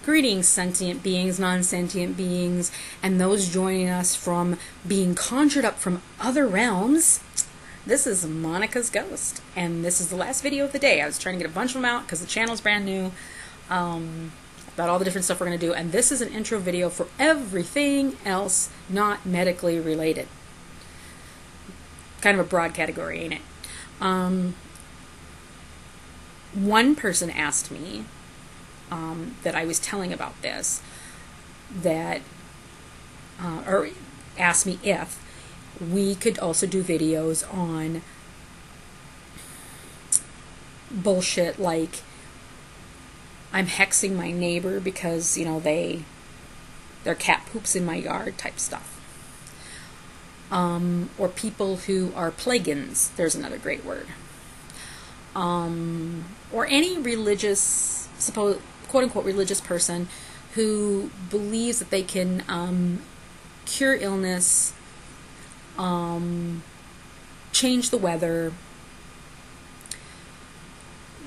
Greetings, sentient beings, non-sentient beings, and those joining us from being conjured up from other realms. This is Monica's Ghost, and this is the last video of the day. I was trying to get a bunch of them out because the channel's brand new, about all the different stuff we're going to do, and this is an intro video for everything else not medically related. Kind of a broad category, ain't it? One person asked me that I was telling about this, or asked me if we could also do videos on bullshit like I'm hexing my neighbor because, you know, their cat poops in my yard type stuff. Or people who are plagans, there's another great word. Or any religious, quote-unquote religious person who believes that they can cure illness, change the weather,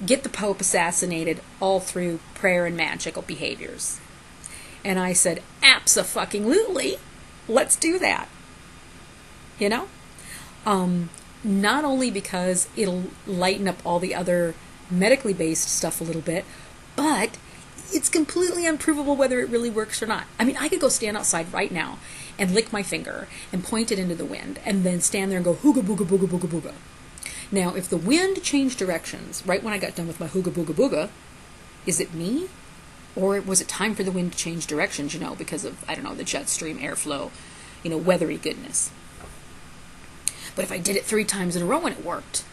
get the Pope assassinated, all through prayer and magical behaviors. And I said, abso-fucking-lutely, let's do that. You know? Not only because it'll lighten up all the other medically based stuff a little bit, but it's completely unprovable whether it really works or not. I mean, I could go stand outside right now and lick my finger and point it into the wind and then stand there and go hooga booga booga booga booga. Now, if the wind changed directions right when I got done with my hooga booga booga, is it me? Or was it time for the wind to change directions, you know, because of, I don't know, the jet stream, airflow, you know, weathery goodness. But if I did it 3 times in a row and it worked,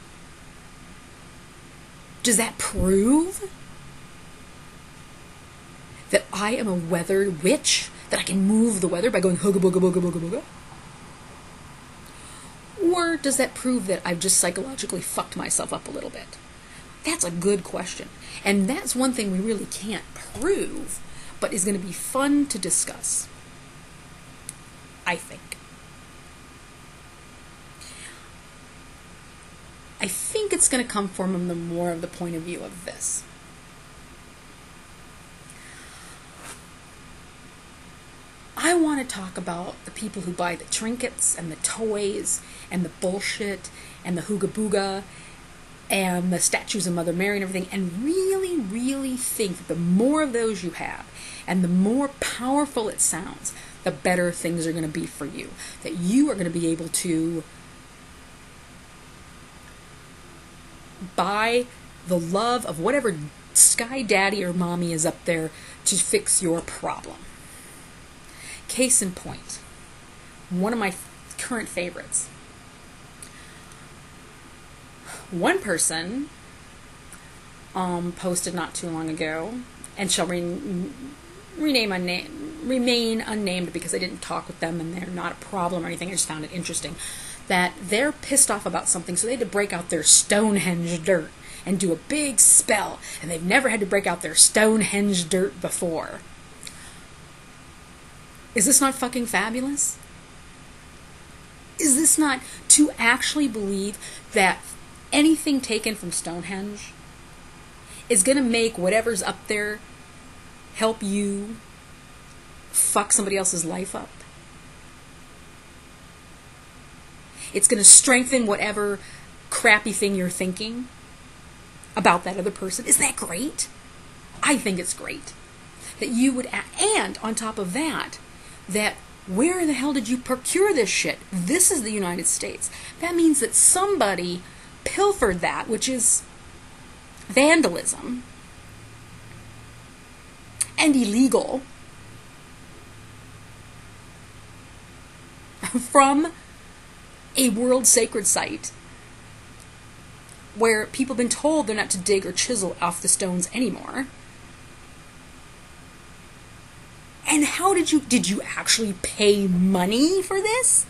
does that prove that I am a weather witch? That I can move the weather by going hooga booga booga booga booga? Or does that prove that I've just psychologically fucked myself up a little bit? That's a good question. And that's one thing we really can't prove, but is going to be fun to discuss, I think. I think it's going to come from the more of the point of view of this. I want to talk about the people who buy the trinkets and the toys and the bullshit and the hooga booga and the statues of Mother Mary and everything, and really, really think that the more of those you have and the more powerful it sounds, the better things are going to be for you. That you are going to be able to buy the love of whatever sky daddy or mommy is up there to fix your problem. Case in point, one of my current favorites. One person posted not too long ago, and shall remain unnamed because I didn't talk with them and they're not a problem or anything, I just found it interesting, that they're pissed off about something, so they had to break out their Stonehenge dirt and do a big spell, and they've never had to break out their Stonehenge dirt before. Is this not fucking fabulous? Is this not to actually believe that anything taken from Stonehenge is going to make whatever's up there help you fuck somebody else's life up? It's going to strengthen whatever crappy thing you're thinking about that other person. Isn't that great? I think it's great. That you would, and on top of that, that where the hell did you procure this shit? This is the United States. That means that somebody pilfered that, which is vandalism and illegal, from a world sacred site where people have been told they're not to dig or chisel off the stones anymore. And how did you actually pay money for this?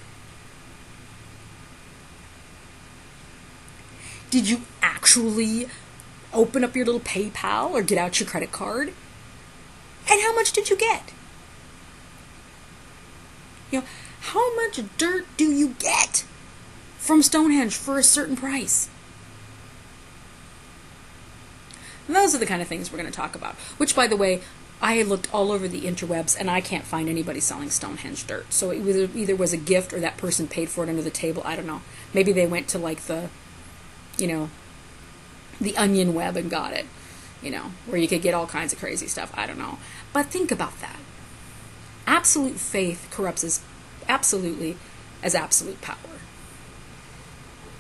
Did you actually open up your little PayPal or get out your credit card? And how much did you get? You know, how much dirt do you get from Stonehenge for a certain price? And those are the kind of things we're going to talk about. Which, by the way, I looked all over the interwebs, and I can't find anybody selling Stonehenge dirt. So it either was a gift or that person paid for it under the table. I don't know. Maybe they went to like the, the onion web and got it, where you could get all kinds of crazy stuff. I don't know. But think about that. Absolute faith corrupts as absolutely as absolute power.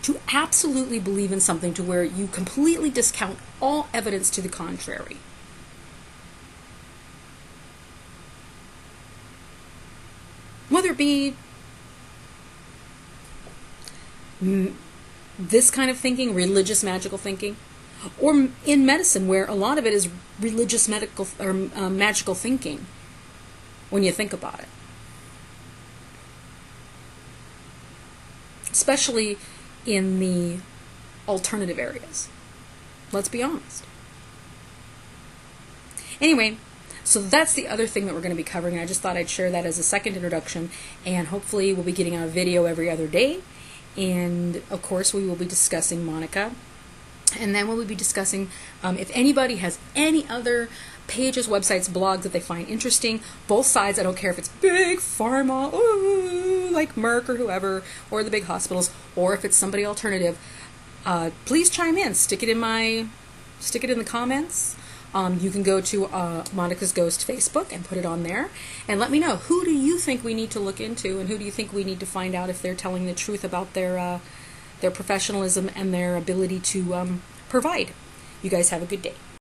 To absolutely believe in something to where you completely discount all evidence to the contrary. Whether it be this kind of thinking, religious magical thinking, or in medicine where a lot of it is religious medical or magical thinking when you think about it. Especially in the alternative areas. Let's be honest. Anyway, so that's the other thing that we're going to be covering. I just thought I'd share that as a second introduction, and hopefully we'll be getting out a video every other day. And of course we will be discussing Monica, and then we'll be discussing if anybody has any other pages, websites, blogs that they find interesting, both sides. I don't care if it's big pharma, ooh, like Merck or whoever, or the big hospitals, or if it's somebody alternative. Please chime in. Stick it in the comments. You can go to Monica's Ghost Facebook and put it on there, and let me know, who do you think we need to look into, and who do you think we need to find out if they're telling the truth about their professionalism and their ability to provide. You guys have a good day.